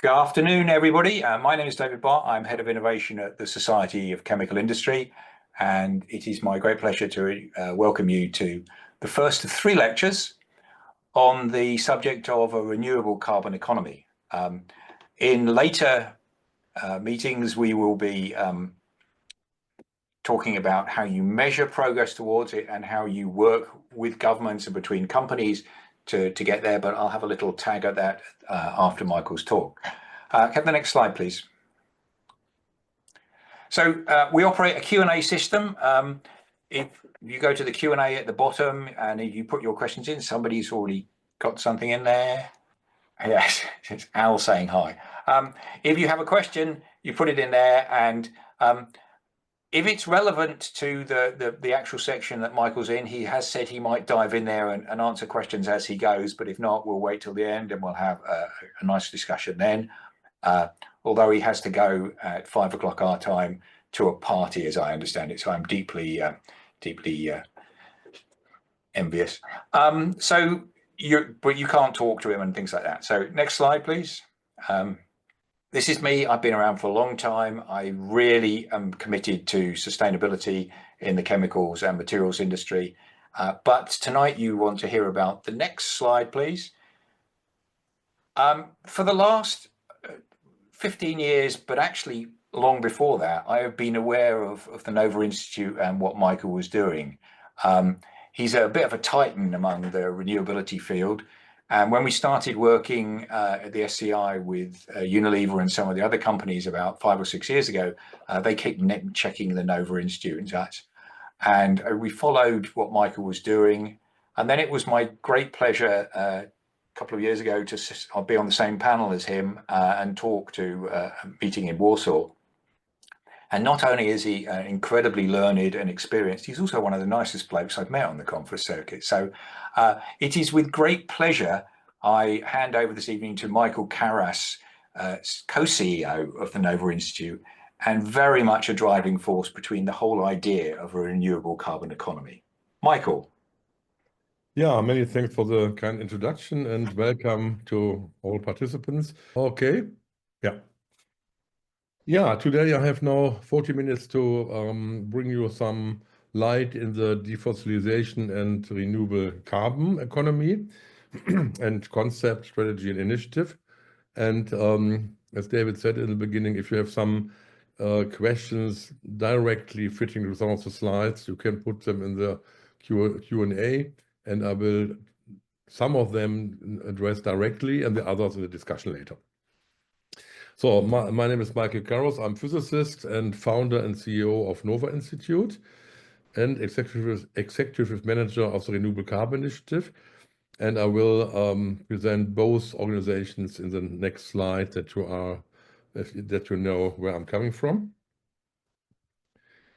Good afternoon, everybody. My name is David Bart. I'm Head of Innovation at the Society of Chemical Industry, and it is my great pleasure to welcome you to the first of 3 lectures on the subject of a renewable carbon economy. In later meetings, we will be talking about how you measure progress towards it and how you work with governments and between companies to get there, but I'll have a little tag at that after Michael's talk. Have the next slide, please. So we operate a Q&A system. If you go to the Q&A at the bottom and if you put your questions in, somebody's already got something in there. Yes, it's Al saying hi. If you have a question, you put it in there, and if it's relevant to the actual section that Michael's in, he has said he might dive in there and answer questions as he goes, but if not, we'll wait till the end and we'll have a nice discussion then. Although he has to go at 5 o'clock our time to a party, as I understand it, so I'm deeply envious. But you can't talk to him and things like that. So next slide, please. This is me. I've been around for a long time. I really am committed to sustainability in the chemicals and materials industry. But tonight you want to hear about the next slide, please. For the last 15 years, but actually long before that, I have been aware of the Nova Institute and what Michael was doing. He's a bit of a titan among the renewability field. And when we started working at the SCI with Unilever and some of the other companies about 5 or 6 years ago, they kept checking the Nova Institute and such. And we followed what Michael was doing. And then it was my great pleasure a couple of years ago to be on the same panel as him and talk to a meeting in Warsaw. And not only is he incredibly learned and experienced, he's also one of the nicest blokes I've met on the conference circuit. So it is with great pleasure I hand over this evening to Michael Carus, co-CEO of the Nova Institute, and very much a driving force between the whole idea of a renewable carbon economy. Michael. Yeah, many thanks for the kind introduction and welcome to all participants. Okay, yeah, today I have now 40 minutes to bring you some light in the defossilization and renewable carbon economy and concept, strategy, and initiative. And as David said in the beginning, if you have some questions directly fitting to some of the slides, you can put them in the Q&A, and I will some of them address directly and the others in the discussion later. So my name is Michael Carus. I'm physicist and founder and CEO of Nova Institute and executive manager of the Renewable Carbon Initiative. And I will present both organizations in the next slide that you know where I'm coming from.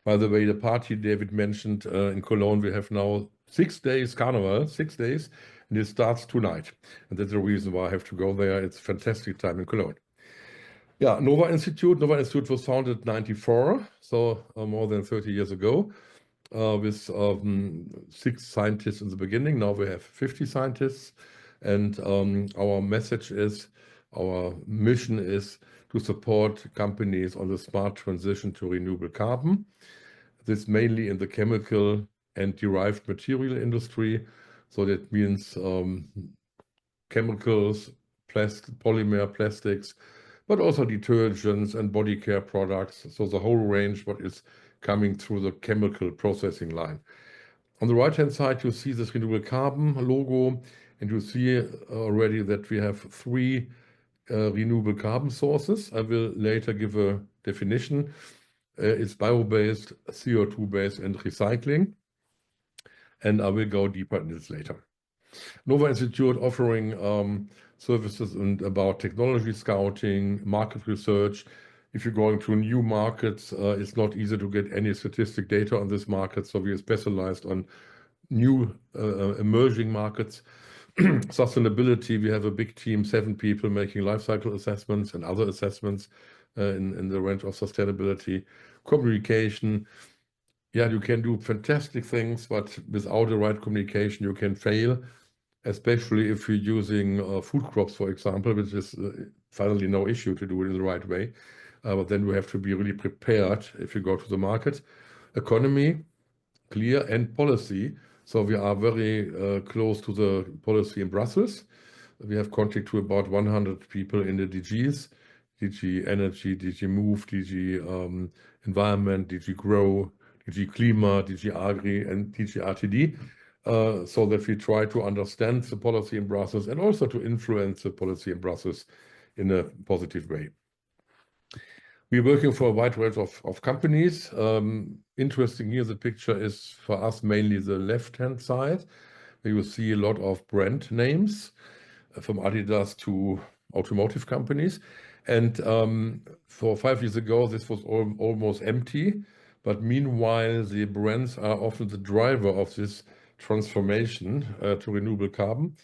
By the way, the party David mentioned in Cologne, we have now 6 days carnival, 6 days, and it starts tonight. And that's the reason why I have to go there. It's a fantastic time in Cologne. Yeah, Nova Institute was founded in 1994, so more than 30 years ago, with 6 scientists in the beginning. Now we have 50 scientists, and our mission is to support companies on the smart transition to renewable carbon. This mainly in the chemical and derived material industry. So that means chemicals, polymer, plastics, but also detergents and body care products. So the whole range what is coming through the chemical processing line. On the right-hand side, you see this renewable carbon logo, and you see already that we have 3 renewable carbon sources. I will later give a definition. It's bio-based, CO2-based, and recycling. And I will go deeper in this later. Nova Institute offering services about technology scouting, market research. If you're going to new markets, it's not easy to get any statistic data on this market. So we are specialized on new emerging markets. Sustainability, we have a big team, 7 people making life cycle assessments and other assessments in the range of sustainability. Communication, yeah, you can do fantastic things, but without the right communication, you can fail, especially if you're using food crops, for example, which is finally no issue to do it in the right way. But then we have to be really prepared if you go to the market. Economy, clear, and policy. So we are very close to the policy in Brussels. We have contact to about 100 people in the DGs, DG Energy, DG Move, DG Environment, DG Grow, DG Klima, DG Agri, and DG RTD, so that we try to understand the policy in Brussels and also to influence the policy in Brussels in a positive way. We're working for a wide range of companies. Interesting here, the picture is for us mainly the left-hand side. You will see a lot of brand names from Adidas to automotive companies. And for 5 years ago, this was almost empty. But meanwhile, the brands are often the driver of this transformation to renewable carbon,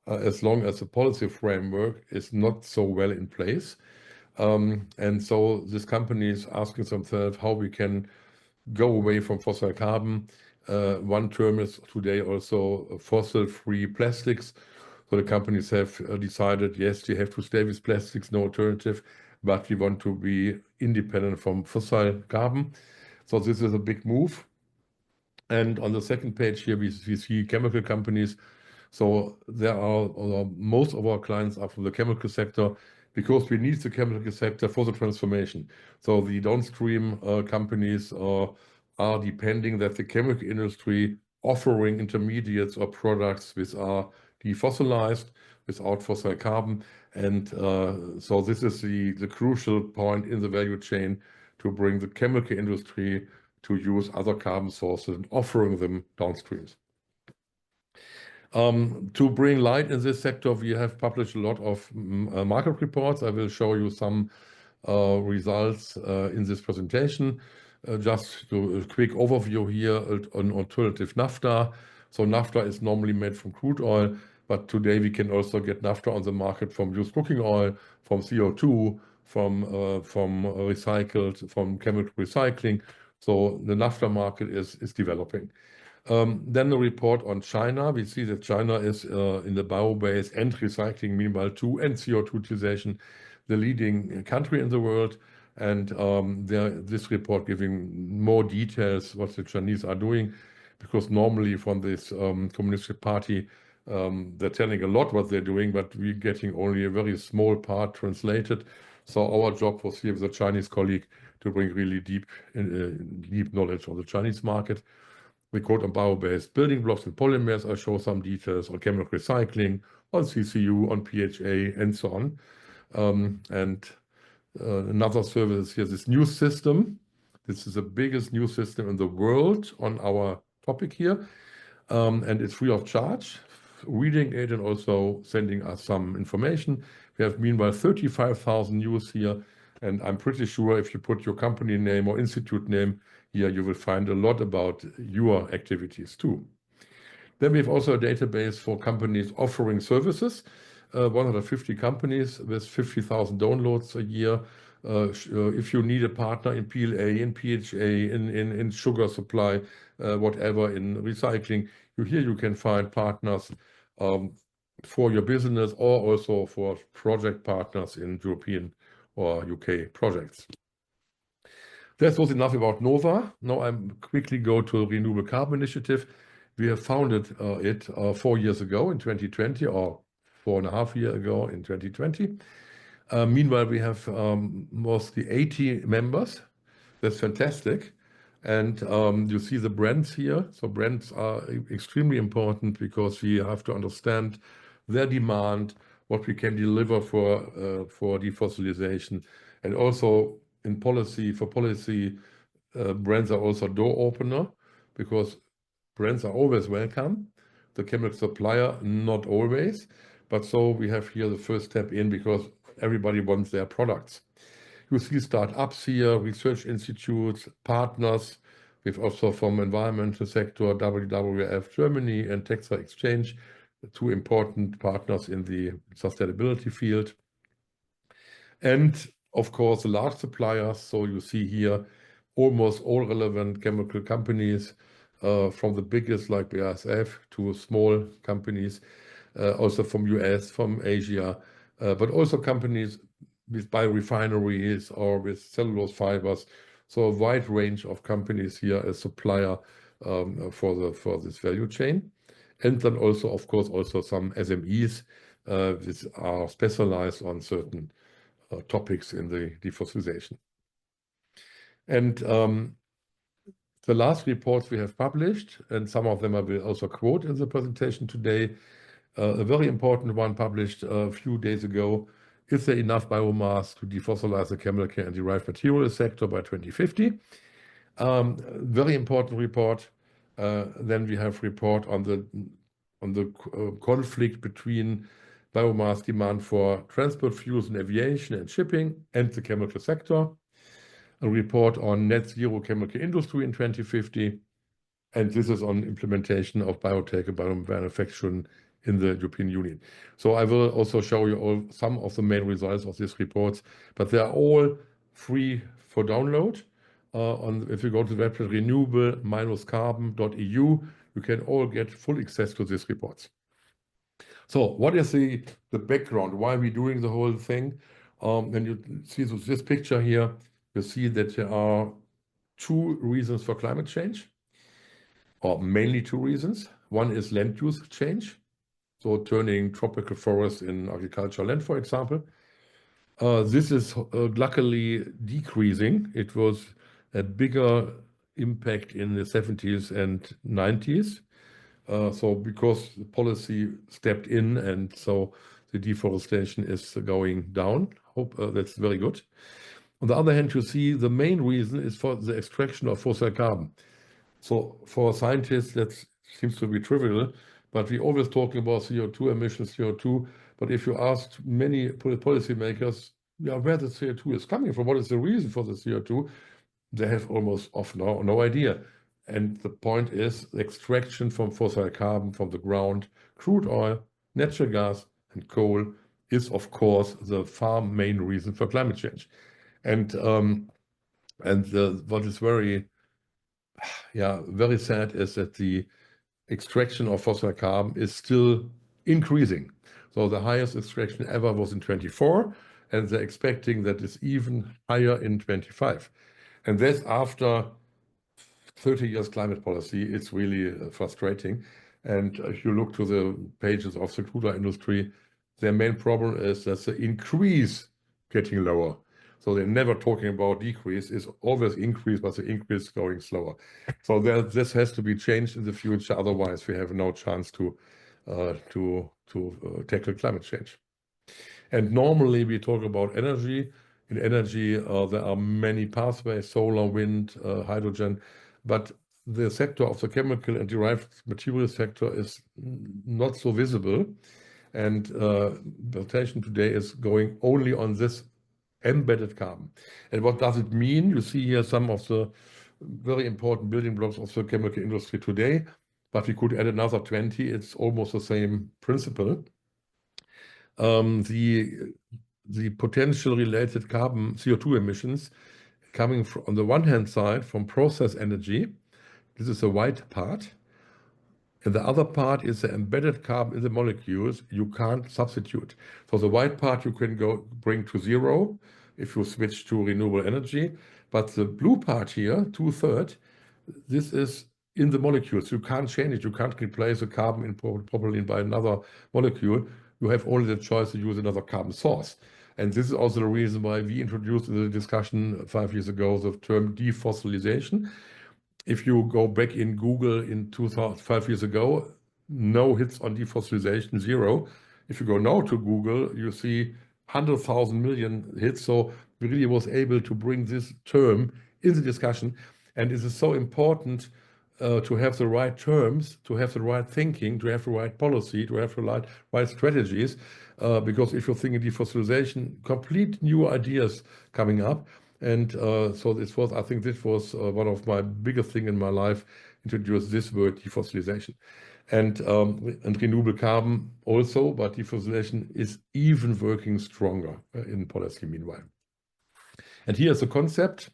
as long as the policy framework is not so well in place. And so this company is asking themselves how we can go away from fossil carbon. One term is today also fossil-free plastics. So the companies have decided, yes, you have to stay with plastics, no alternative, but we want to be independent from fossil carbon. So this is a big move. And on the second page here, we see chemical companies. So there are most of our clients are from the chemical sector because we need the chemical sector for the transformation. So the downstream companies are depending that the chemical industry offering intermediates or products which are defossilized without fossil carbon. And so this is the crucial point in the value chain to bring the chemical industry to use other carbon sources and offering them downstreams. To bring light in this sector, we have published a lot of market reports. I will show you some results in this presentation. Just a quick overview here on alternative naphtha. So naphtha is normally made from crude oil, but today we can also get naphtha on the market from used cooking oil, from CO2, from chemical recycling. So the naphtha market is developing. Then the report on China. We see that China is in the bio-based and recycling, meanwhile, too, and CO2 utilization, the leading country in the world. And this report giving more details what the Chinese are doing, because normally from this Communist Party, they're telling a lot what they're doing, but we're getting only a very small part translated. So our job was here with a Chinese colleague to bring really deep knowledge on the Chinese market. We quote on bio-based building blocks and polymers. I show some details on chemical recycling, on CCU, on PHA, and so on. Another service here, this news system. This is the biggest news system in the world on our topic here. And it's free of charge, reading it and also sending us some information. We have meanwhile 35,000 news here. And I'm pretty sure if you put your company name or institute name here, you will find a lot about your activities too. Then we have also a database for companies offering services, 150 companies with 50,000 downloads a year. If you need a partner in PLA, in PHA, in sugar supply, whatever, in recycling, here you can find partners for your business or also for project partners in European or UK projects. That was enough about NOVA. Now I quickly go to Renewable Carbon Initiative. We have founded it 4 years ago in 2020, or 4.5 years ago in 2020. Meanwhile, we have mostly 80 members. That's fantastic. And you see the brands here. So brands are extremely important because we have to understand their demand, what we can deliver for defossilization, and also in policy, brands are also door opener because brands are always welcome. The chemical supplier, not always. But so we have here the first step in because everybody wants their products. You see startups here, research institutes, partners. We've also from environmental sector, WWF Germany and Texas Exchange, 2 important partners in the sustainability field. And of course, the large suppliers. So you see here almost all relevant chemical companies, from the biggest like BASF to small companies, also from US, from Asia, but also companies with biorefineries or with cellulose fibers. So a wide range of companies here as supplier for this value chain. And then also, of course, also some SMEs which are specialized on certain topics in the defossilization. And the last reports we have published, and some of them I will also quote in the presentation today, a very important one published a few days ago, is there enough biomass to defossilize the chemical and derived materials sector by 2050? Very important report. Then we have report on the conflict between biomass demand for transport fuels and aviation and shipping and the chemical sector. A report on net zero chemical industry in 2050. And this is on implementation of biotech and biomanufacturing in the European Union. So I will also show you all some of the main results of these reports, but they are all free for download. If you go to the website renewable-carbon.eu, you can all get full access to these reports. So what is the background? Why are we doing the whole thing? When you see this picture here, you see that there are two reasons for climate change, or mainly two reasons. One is land use change, so turning tropical forests in agricultural land, for example. This is luckily decreasing. It was a bigger impact in the 70s and 90s. So because the policy stepped in, and so the deforestation is going down. Hope that's very good. On the other hand, you see the main reason is for the extraction of fossil carbon. So for scientists, that seems to be trivial, but we always talking about CO2 emissions, CO2. But if you ask many policymakers, where the CO2 is coming from, what is the reason for the CO2, they have almost no idea. And the point is the extraction from fossil carbon from the ground, crude oil, natural gas, and coal is, of course, the far main reason for climate change. And what is very sad is that the extraction of fossil carbon is still increasing. So the highest extraction ever was in 24, and they're expecting that it's even higher in 25. And that's after 30 years climate policy. It's really frustrating. And if you look to the pages of the crude oil industry, their main problem is that the increase getting lower. So they're never talking about decrease, it's always increase, but the increase is going slower. So this has to be changed in the future, otherwise we have no chance to tackle climate change. And normally we talk about energy. In energy, there are many pathways, solar, wind, hydrogen, but the sector of the chemical and derived material sector is not so visible. And the presentation today is going only on this embedded carbon. And what does it mean? You see here some of the very important building blocks of the chemical industry today, but we could add another 20. It's almost the same principle. The potential related carbon CO2 emissions coming from, on the one hand side, from process energy. This is the white part. And the other part is the embedded carbon in the molecules you can't substitute. So the white part you can bring to zero if you switch to renewable energy. But the blue part here, 2/3, this is in the molecules. You can't change it. You can't replace the carbon in propylene by another molecule. You have only the choice to use another carbon source. And this is also the reason why we introduced in the discussion 5 years ago the term defossilization. If you go back in Google in 5 years ago, no hits on defossilization, 0. If you go now to Google, you see 100,000 million hits. So we really was able to bring this term in the discussion. And it is so important to have the right terms, to have the right thinking, to have the right policy, to have the right strategies. Because if you think in defossilization, complete new ideas coming up. And so I think this was one of my biggest things in my life, introduce this word defossilization. And renewable carbon also, but defossilization is even working stronger in policy meanwhile. And here's the concept.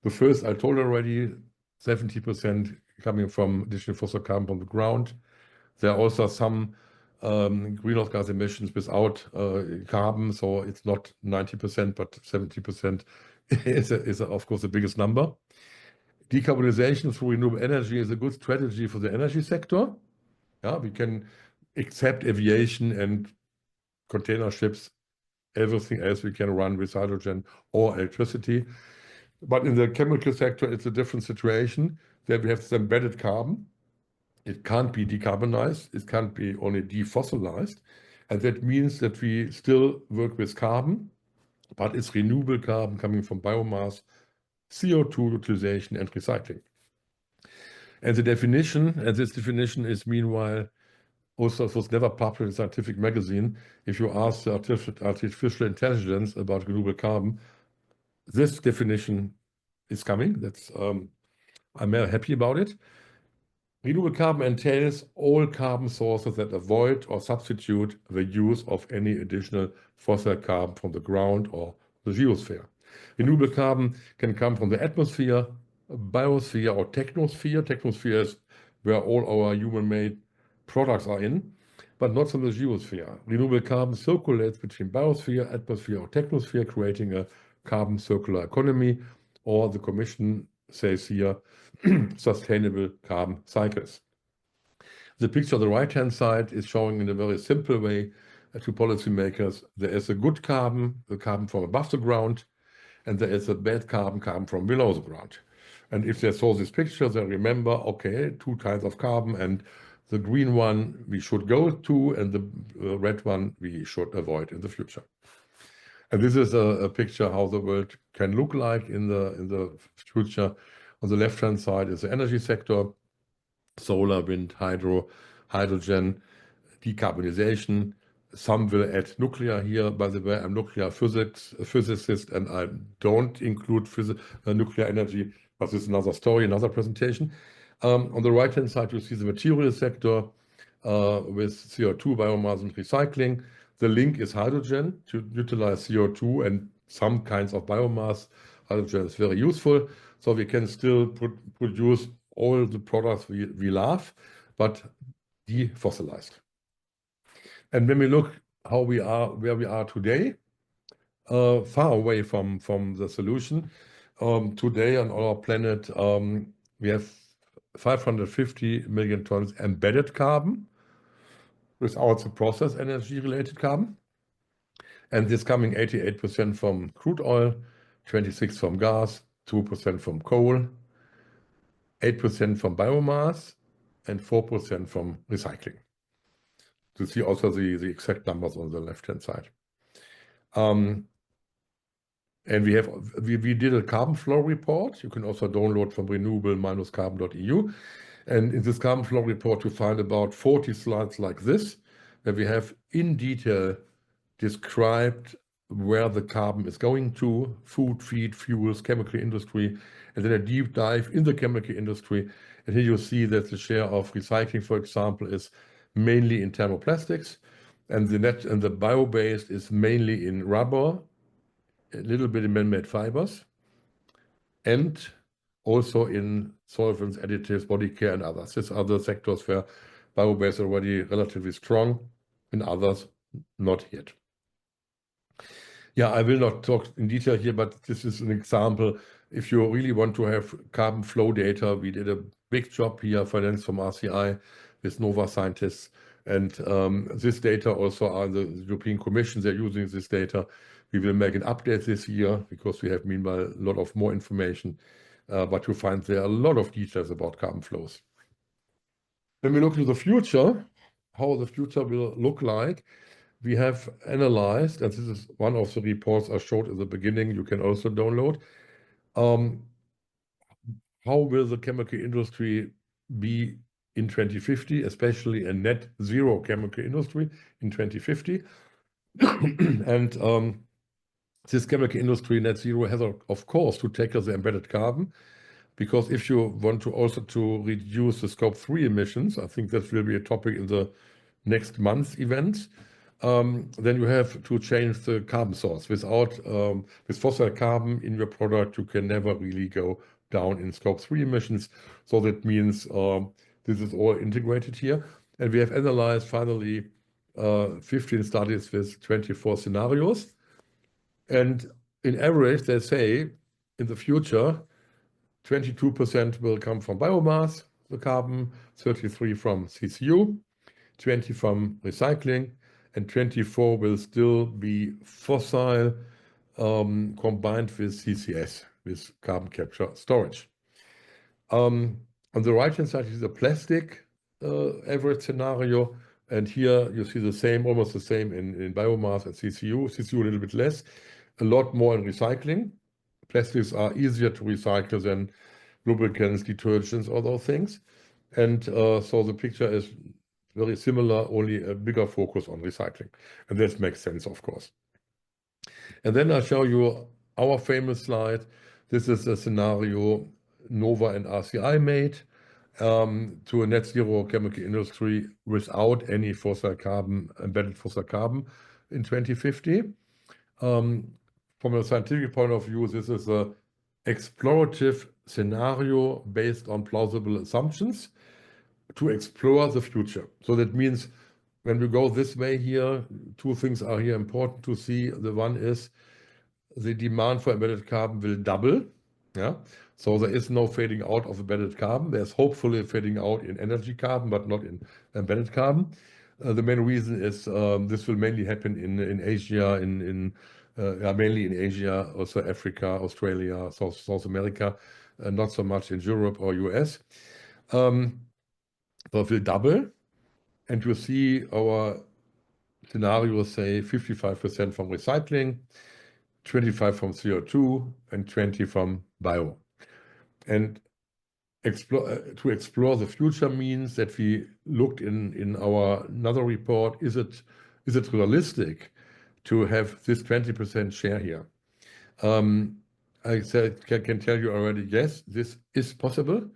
The first, I told already, 70% coming from additional fossil carbon from the ground. There are also some greenhouse gas emissions without carbon. So it's not 90%, but 70% is of course the biggest number. Decarbonization through renewable energy is a good strategy for the energy sector. Yeah, we can accept aviation and container ships, everything else we can run with hydrogen or electricity. But in the chemical sector, it's a different situation. There we have some embedded carbon. It can't be decarbonized. It can't be only defossilized. And that means that we still work with carbon, but it's renewable carbon coming from biomass, CO2 utilization, and recycling. And the definition, and this definition is meanwhile also it was never published in a scientific magazine. If you ask the artificial intelligence about renewable carbon, this definition is coming. That's I'm very happy about it. Renewable carbon entails all carbon sources that avoid or substitute the use of any additional fossil carbon from the ground or the geosphere. Renewable carbon can come from the atmosphere, biosphere, or technosphere. Technosphere is where all our human-made products are in, but not from the geosphere. Renewable carbon circulates between biosphere, atmosphere, or technosphere, creating a carbon circular economy, or the Commission says here, sustainable carbon cycles. The picture on the right-hand side is showing in a very simple way to policymakers there is a good carbon, the carbon from above the ground, and there is a bad carbon, carbon from below the ground. And if they saw this picture, they remember, okay, two kinds of carbon, and the green one we should go to, and the red one we should avoid in the future. And this is a picture how the world can look like in the future. On the left-hand side is the energy sector, solar, wind, hydro, hydrogen, decarbonization. Some will add nuclear here. By the way, I'm nuclear physicist, and I don't include nuclear energy, but this is another story, another presentation. On the right-hand side, you see the material sector with CO2, biomass, and recycling. The link is hydrogen to utilize CO2 and some kinds of biomass. Hydrogen is very useful. So we can still produce all the products we love, but defossilized. And when we look how we are, where we are today, far away from the solution. Today on our planet, we have 550 million tons embedded carbon without the process energy-related carbon. And this coming 88% from crude oil, 26% from gas, 2% from coal, 8% from biomass, and 4% from recycling. To see also the exact numbers on the left-hand side. And we did a carbon flow report. You can also download from renewable-carbon.eu. And in this carbon flow report, you find about 40 slides like this, where we have in detail described where the carbon is going to, food, feed, fuels, chemical industry, and then a deep dive in the chemical industry. And here you see that the share of recycling, for example, is mainly in thermoplastics, and the bio-based is mainly in rubber, a little bit in man-made fibers, and also in solvents, additives, body care, and others. These are the sectors where bio-based are already relatively strong, in others, not yet. Yeah, I will not talk in detail here, but this is an example. If you really want to have carbon flow data, we did a big job here, financed from RCI with NOVA scientists. And this data also are the European Commission, they're using this data. We will make an update this year because we have meanwhile a lot of more information, but you find there a lot of details about carbon flows. When we look to the future, how the future will look like, we have analyzed, and this is one of the reports I showed at the beginning, you can also download, how will the chemical industry be in 2050, especially a net zero chemical industry in 2050. And this chemical industry net zero has, of course, to tackle the embedded carbon, because if you want to also to reduce the scope 3 emissions, I think that will be a topic in the next month's events, then you have to change the carbon source. Without with fossil carbon in your product, you can never really go down in scope 3 emissions. So that means this is all integrated here. And we have analyzed finally 15 studies with 24 scenarios. And in average, they say in the future, 22% will come from biomass, the carbon, 33 from CCU, 20 from recycling, and 24 will still be fossil combined with CCS, with carbon capture storage. On the right-hand side is the plastic average scenario. And here you see the same, almost the same in biomass and CCU. CCU a little bit less, a lot more in recycling. Plastics are easier to recycle than lubricants, detergents, all those things. And so the picture is very similar, only a bigger focus on recycling. And that makes sense, of course. And then I'll show you our famous slide. This is a scenario Nova and RCI made to a net zero chemical industry without any fossil carbon, embedded fossil carbon in 2050. From a scientific point of view, this is an explorative scenario based on plausible assumptions to explore the future. So that means when we go this way here, two things are here important to see. The one is the demand for embedded carbon will double. Yeah. So there is no fading out of embedded carbon. There's hopefully fading out in energy carbon, but not in embedded carbon. The main reason is this will mainly happen in Asia, mainly in Asia, also Africa, Australia, South America, not so much in Europe or US. So it will double. And you see our scenarios say 55% from recycling, 25 from CO2, and 20 from bio. And to explore the future means that we looked in our another report, is it realistic to have this 20% share here? I can tell you already, yes, this is possible,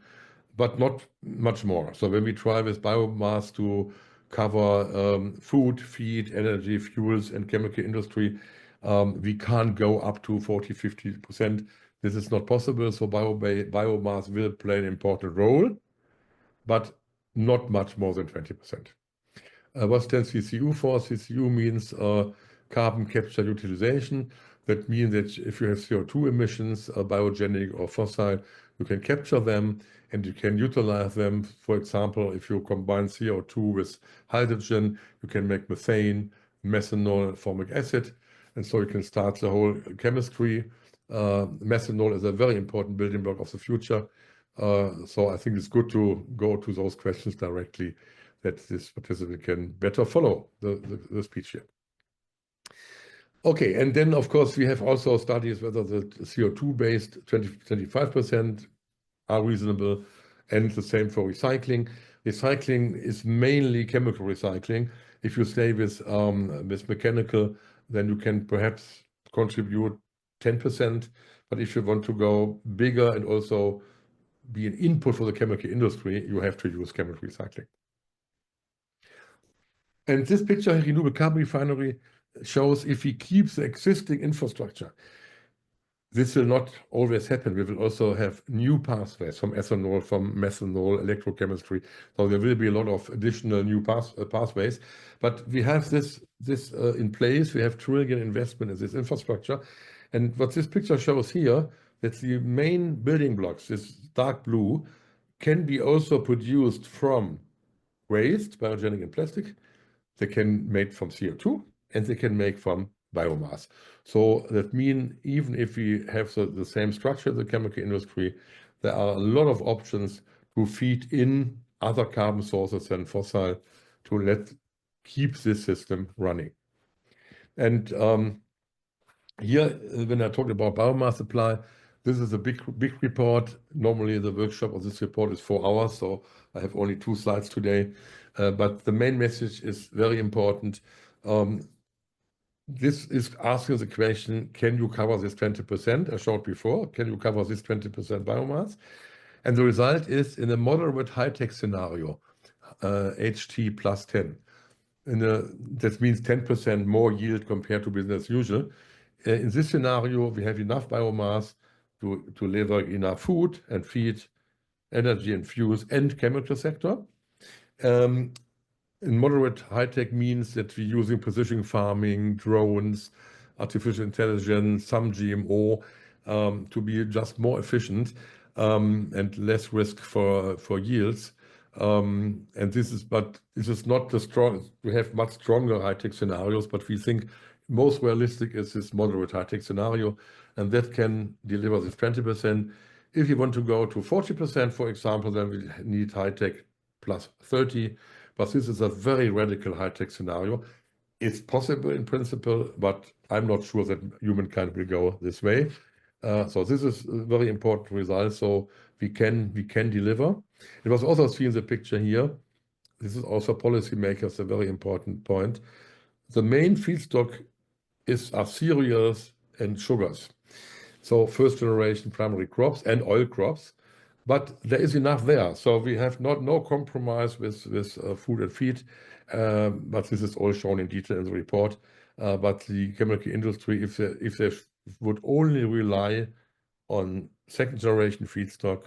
but not much more. So when we try with biomass to cover food, feed, energy, fuels, and chemical industry, we can't go up to 40, 50%. This is not possible. So biomass will play an important role, but not much more than 20%. What stands CCU for? CCU means carbon capture utilization. That means that if you have CO2 emissions, biogenic or fossil, you can capture them and you can utilize them. For example, if you combine CO2 with hydrogen, you can make methane, methanol, formic acid. And so you can start the whole chemistry. Methanol is a very important building block of the future. So I think it's good to go to those questions directly, that this participant can better follow the speech here. Okay, and then of course we have also studies whether the CO2-based 25% are reasonable, and the same for recycling. Recycling is mainly chemical recycling. If you stay with mechanical, then you can perhaps contribute 10%. But if you want to go bigger and also be an input for the chemical industry, you have to use chemical recycling. And this picture, Renewable Carbon Refinery, shows if we keep the existing infrastructure, this will not always happen. We will also have new pathways from ethanol, from methanol, electrochemistry. So there will be a lot of additional new pathways. But we have this in place. We have trillion investment in this infrastructure. And what this picture shows here, that the main building blocks, this dark blue, can be also produced from waste, biogenic and plastic. They can make from CO2 and they can make from biomass. So that means even if we have the same structure as the chemical industry, there are a lot of options to feed in other carbon sources than fossil to keep this system running. And here, when I talk about biomass supply, this is a big report. Normally the workshop of this report is 4 hours, so I have only 2 slides today. But the main message is very important. This is asking the question, can you cover this 20% I showed before? Can you cover this 20% biomass? And the result is in a moderate high-tech scenario, HT plus 10. That means 10% more yield compared to business as usual. In this scenario, we have enough biomass to deliver enough food and feed, energy and fuels and chemical sector. In moderate high-tech means that we're using precision farming, drones, artificial intelligence, some GMO, to be just more efficient and less risk for yields. And this is not the strong. We have much stronger high-tech scenarios, but we think most realistic is this moderate high-tech scenario, and that can deliver this 20%. If you want to go to 40%, for example, then we need high-tech plus 30. But this is a very radical high-tech scenario. It's possible in principle, but I'm not sure that humankind will go this way. So this is a very important result. So we can deliver. It was also seen in the picture here. This is also policymakers a very important point. The main feedstock are cereals and sugars. So first generation primary crops and oil crops. But there is enough there. So we have no compromise with food and feed. But this is all shown in detail in the report. But the chemical industry, if they would only rely on second generation feedstock,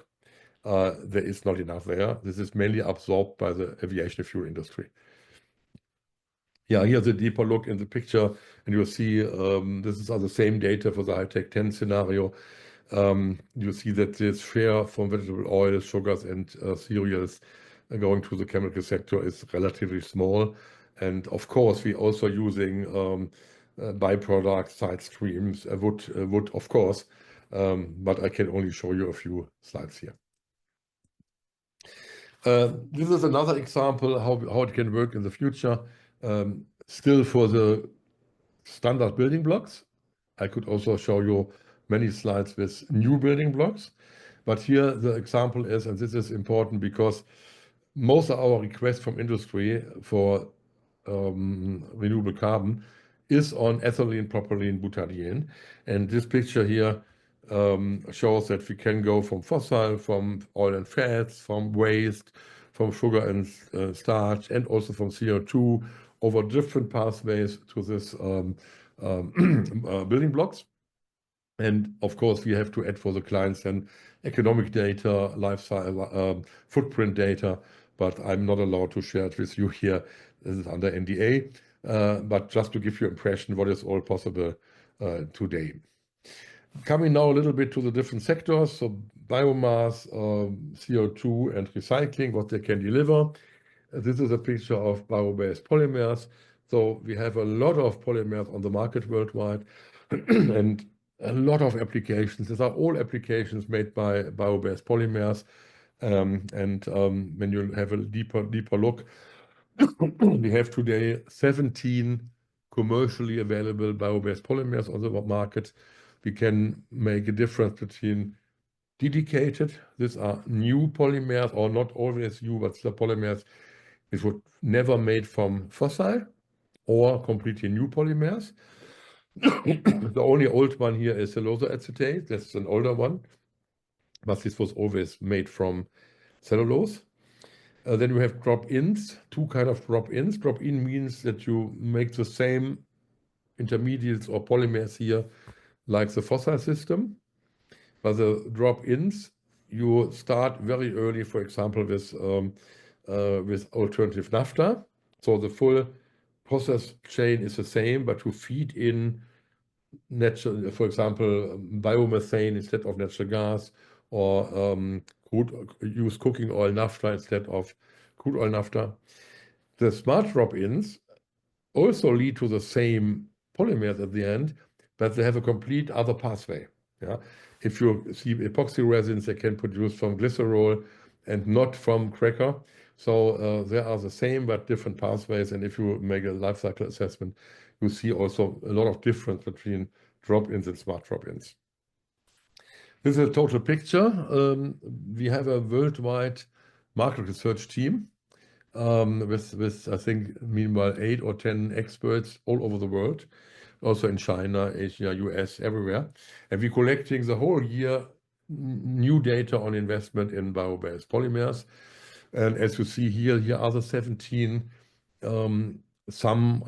there is not enough there. This is mainly absorbed by the aviation fuel industry. Yeah, here's a deeper look in the picture, and you'll see this is the same data for the high-tech 10 scenario. You see that this share from vegetable oils, sugars, and cereals going to the chemical sector is relatively small. And of course, we're also using byproducts, side streams, wood, of course. But I can only show you a few slides here. This is another example how it can work in the future. Still for the standard building blocks. I could also show you many slides with new building blocks. But here the example is, and this is important because most of our requests from industry for renewable carbon is on ethylene, propylene, butadiene. And this picture here shows that we can go from fossil, from oil and fats, from waste, from sugar and starch, and also from CO2 over different pathways to this building blocks. And of course, we have to add for the clients and economic data, lifestyle, footprint data, but I'm not allowed to share it with you here. This is under NDA, but just to give you an impression what is all possible today. Coming now a little bit to the different sectors, so biomass, CO2, and recycling, what they can deliver. This is a picture of bio-based polymers. So we have a lot of polymers on the market worldwide and a lot of applications. These are all applications made by bio-based polymers. When you have a deeper look, we have today 17 commercially available bio-based polymers on the market. We can make a difference between dedicated. These are new polymers, or not always new, but the polymers which were never made from fossil, or completely new polymers. The only old one here is cellulose acetate. That's an older one, but this was always made from cellulose. Then we have drop-ins, two kinds of drop-ins. Drop-in means that you make the same intermediates or polymers here like the fossil system. But the drop-ins, you start very early, for example, with alternative naphtha. So the full process chain is the same, but to feed in natural, for example, biomethane instead of natural gas, or use cooking oil naphtha instead of crude oil naphtha. The smart drop-ins also lead to the same polymers at the end, but they have a complete other pathway. Yeah? If you see epoxy resins, they can produce from glycerol and not from cracker. So they are the same but different pathways. And if you make a life cycle assessment, you see also a lot of difference between drop-ins and smart drop-ins. This is a total picture. We have a worldwide market research team with I think, meanwhile, 8 or 10 experts all over the world, also in China, Asia, US, everywhere. And we're collecting the whole year new data on investment in bio-based polymers. And as you see here are the 17. Some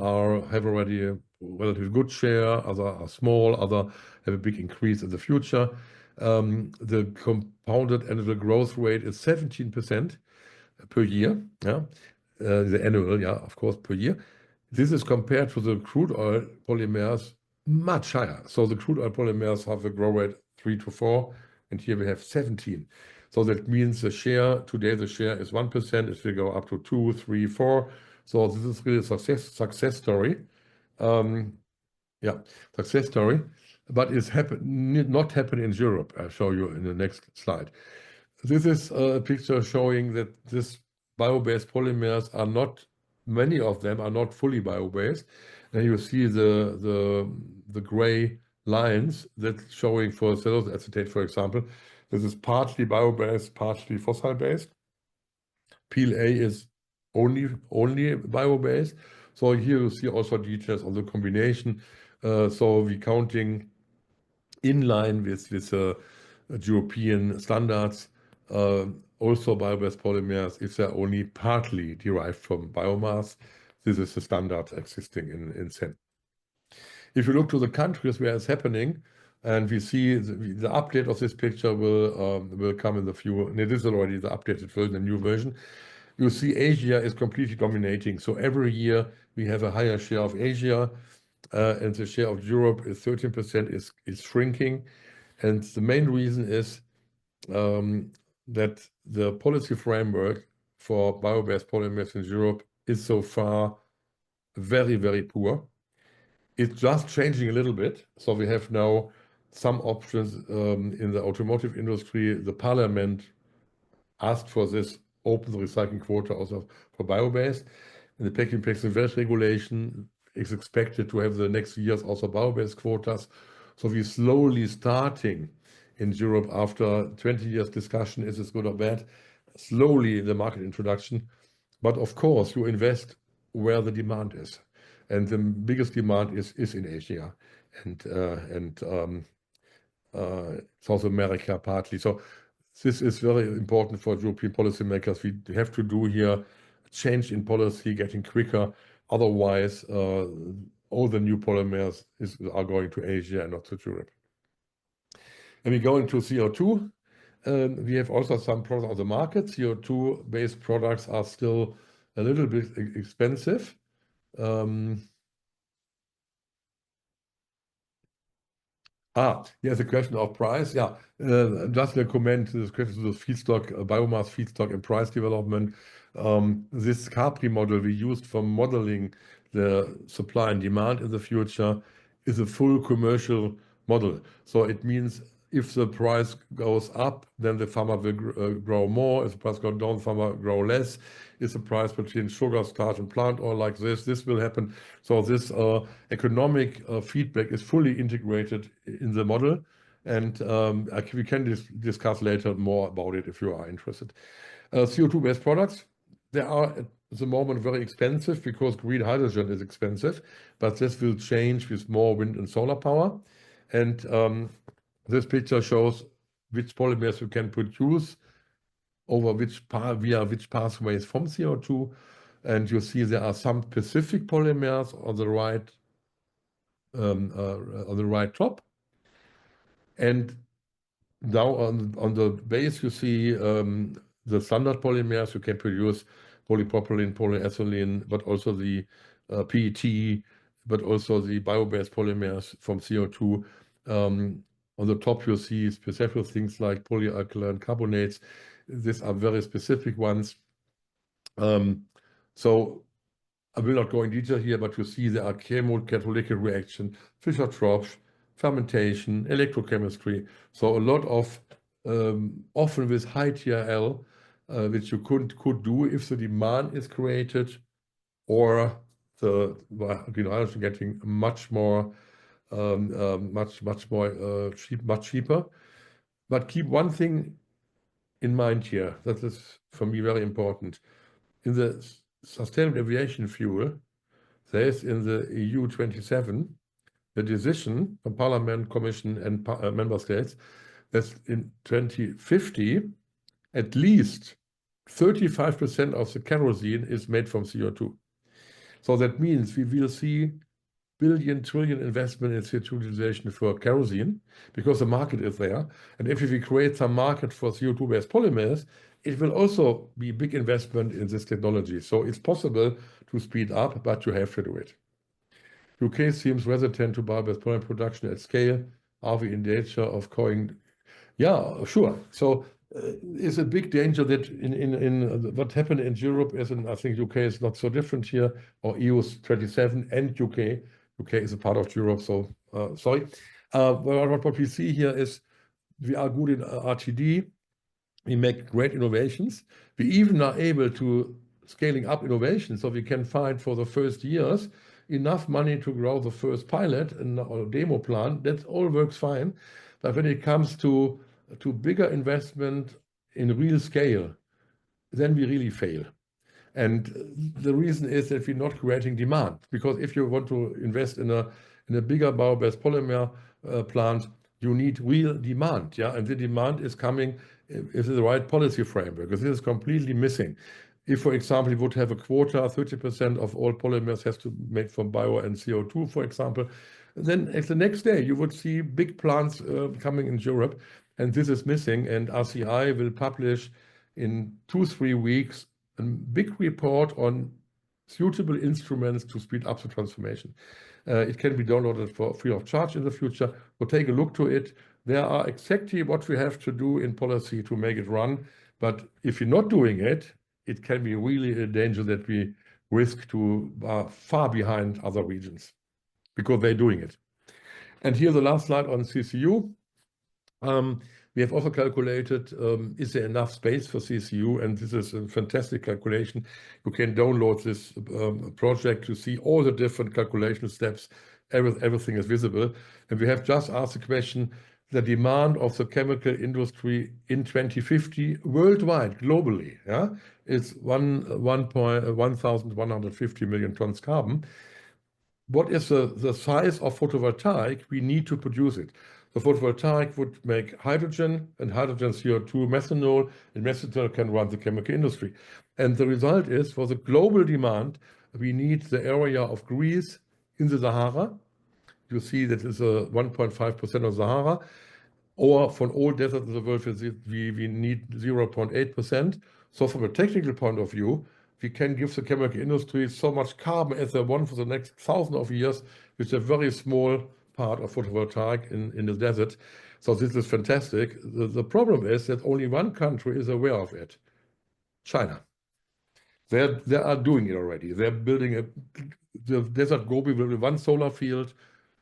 have already a relatively good share, other are small, other have a big increase in the future. The compounded annual growth rate is 17% per year. Yeah? the annual, yeah, of course, per year. This is compared to the crude oil polymers much higher. So the crude oil polymers have a growth rate 3 to 4, and here we have 17. So that means the share, today the share is 1%, it will go up to 2, 3, 4. So this is really a success story. Yeah, success story, but it's not happening in Europe. I'll show you in the next slide. This is a picture showing that this bio-based polymers are not, many of them are not fully bio-based. And you see the gray lines that's showing for cellulose acetate, for example. This is partly bio-based, partly fossil-based. PLA is only bio-based. So here you see also details on the combination. So we're counting in line with European standards, also bio-based polymers, if they're only partly derived from biomass. This is the standard existing in CEN. If you look to the countries where it's happening, and we see the update of this picture will come in the few, and it is already the updated version, the new version. You see Asia is completely dominating. So every year we have a higher share of Asia, and the share of Europe is 13% is shrinking. And the main reason is that the policy framework for bio-based polymers in Europe is so far very, very poor. It's just changing a little bit. So we have now some options in the automotive industry. The parliament asked for this open recycling quota also for bio-based. And the packaging waste regulation is expected to have the next years also bio-based quotas. So we're slowly starting in Europe after 20 years discussion, is this good or bad? Slowly the market introduction. But of course, you invest where the demand is. And the biggest demand is in Asia and South America partly. So this is very important for European policymakers. We have to do here a change in policy, getting quicker. Otherwise, all the new polymers are going to Asia and not to Europe. And we go into CO2. We have also some products on the market. CO2-based products are still a little bit expensive. Here's a question of price. Yeah, just a comment to this question to the feedstock, biomass feedstock and price development. This Capri model we used for modeling the supply and demand in the future is a full commercial model. So it means if the price goes up, then the farmer will grow more. If the price goes down, the farmer grow less. If the price between sugar, starch, and plant oil like this will happen. So this economic feedback is fully integrated in the model. And we can discuss later more about it if you are interested. CO2-based products, they are at the moment very expensive because green hydrogen is expensive, but this will change with more wind and solar power. And this picture shows which polymers you can produce over via which pathways from CO2. And you see there are some specific polymers on the right top. And now on the base, you see the standard polymers. You can produce polypropylene, polyethylene, but also the PET, but also the bio-based polymers from CO2. On the top, you see specific things like polyalkyl carbonates. These are very specific ones. So I will not go in detail here, but you see there are chemo-catalytic reaction, Fischer-Tropsch, fermentation, electrochemistry. So a lot of often with high TRL, which you could do if the demand is created or the green hydrogen getting much cheaper. But keep one thing in mind here, that is for me very important. In the sustainable aviation fuel, there is in the EU 27 the decision from Parliament, Commission, and member states that in 2050, at least 35% of the kerosene is made from CO2. So that means we will see trillion investment in CO2 utilization for kerosene because the market is there. And if we create some market for CO2-based polymers, it will also be a big investment in this technology. So it's possible to speed up, but you have to do it. UK seems resistant to bio-based polymer production at scale. Are we in danger of going? Yeah, sure. So it's a big danger that in what happened in Europe is, and I think UK is not so different here, or EU is 27 and UK. UK is a part of Europe, so sorry. What we see here is we are good in RTD. We make great innovations. We even are able to scaling up innovation, so we can find for the first years enough money to grow the first pilot and or demo plant. That all works fine. But when it comes to bigger investment in real scale, then we really fail. And the reason is that we're not creating demand, because if you want to invest in a bigger bio-based polymer plant, you need real demand, yeah, and the demand is coming if the right policy framework, because this is completely missing. If, for example, you would have a quota, 30% of all polymers has to be made from bio and CO2, for example, then at the next day you would see big plants coming in Europe, and this is missing. And RCI will publish in 2-3 weeks a big report on suitable instruments to speed up the transformation. It can be downloaded for free of charge in the future. We'll take a look to it. There are exactly what we have to do in policy to make it run. But if you're not doing it, it can be really a danger that we risk to far behind other regions because they're doing it. And here the last slide on CCU. We have also calculated, is there enough space for CCU? And this is a fantastic calculation. You can download this project to see all the different calculation steps. Everything is visible. And we have just asked the question, the demand of the chemical industry in 2050 worldwide, globally, yeah, is 1,150 million tons carbon. What is the size of photovoltaic we need to produce it? The photovoltaic would make hydrogen, and hydrogen CO2 methanol, and methanol can run the chemical industry. And the result is, for the global demand, we need the area of Greece in the Sahara. You see that is 1.5% of Sahara, or from all deserts in the world, we need 0.8%. So from a technical point of view, we can give the chemical industry so much carbon as they want for the next 1,000 of years with a very small part of photovoltaic in the desert. So this is fantastic. The problem is that only one country is aware of it, China. They are doing it already. They're building the desert Gobi will be one solar field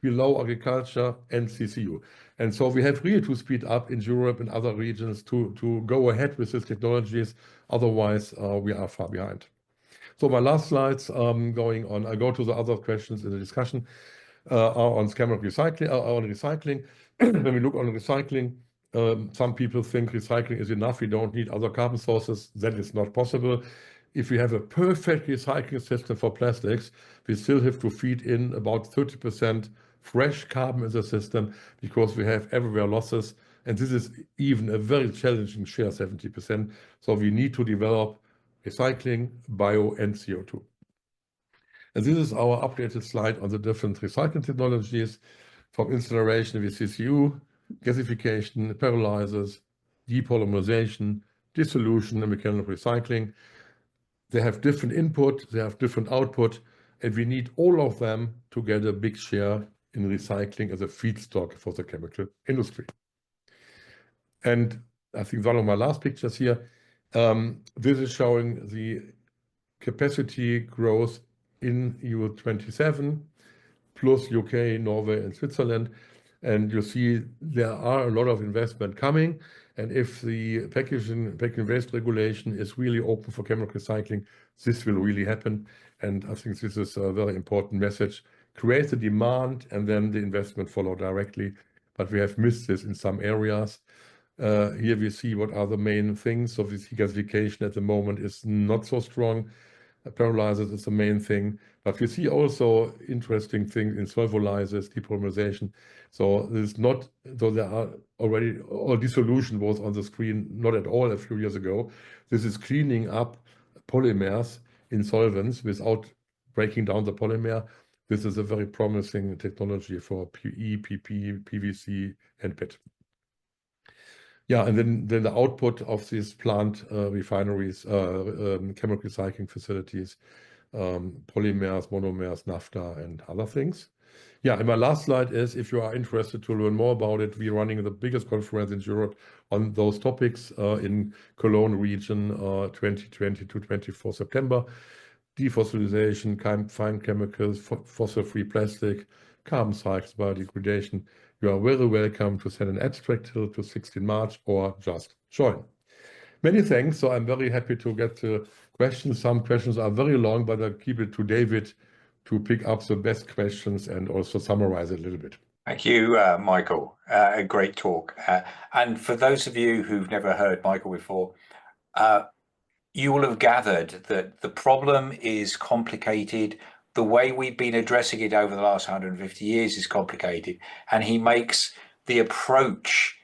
below agriculture and CCU. And so we have really to speed up in Europe and other regions to go ahead with these technologies. Otherwise, we are far behind. So my last slides going on, I go to the other questions in the discussion. Are on chemical recycling, on recycling. When we look on recycling, some people think recycling is enough. We don't need other carbon sources. That is not possible. If we have a perfect recycling system for plastics, we still have to feed in about 30% fresh carbon in the system because we have everywhere losses. And this is even a very challenging share, 70%. So we need to develop recycling, bio, and CO2. And this is our updated slide on the different recycling technologies from incineration with CCU, gasification, pyrolyzers, depolymerization, dissolution, and mechanical recycling. They have different input, they have different output, and we need all of them to get a big share in recycling as a feedstock for the chemical industry. And I think one of my last pictures here, this is showing the capacity growth in EU 27, plus UK, Norway, and Switzerland. And you see there are a lot of investment coming. And if the packaging waste regulation is really open for chemical recycling, this will really happen. And I think this is a very important message. Create the demand and then the investment follow directly. But we have missed this in some areas. Here we see what are the main things. So this gasification at the moment is not so strong. Pyrolyzers is the main thing, but we see also interesting things in solvolyzers, depolymerization. So there's not, so there are already, all dissolution was on the screen, not at all a few years ago. This is cleaning up polymers in solvents without breaking down the polymer. This is a very promising technology for PE, PP, PVC, and PET. Yeah, and then the output of these plant refineries, chemical recycling facilities, polymers, monomers, naphtha, and other things. Yeah, and my last slide is, if you are interested to learn more about it, we're running the biggest conference in Europe on those topics in Cologne region, 2020 to 24 September. Defossilization, fine chemicals, fossil-free plastic, carbon cycles, biodegradation. You are very welcome to send an abstract till to 16 March or just join. Many thanks. So I'm very happy to get to questions. Some questions are very long, but I'll keep it to David to pick up the best questions and also summarize it a little bit. Thank you, Michael. A great talk. And for those of you who've never heard Michael before, you will have gathered that the problem is complicated. The way we've been addressing it over the last 150 years is complicated, and he makes the approach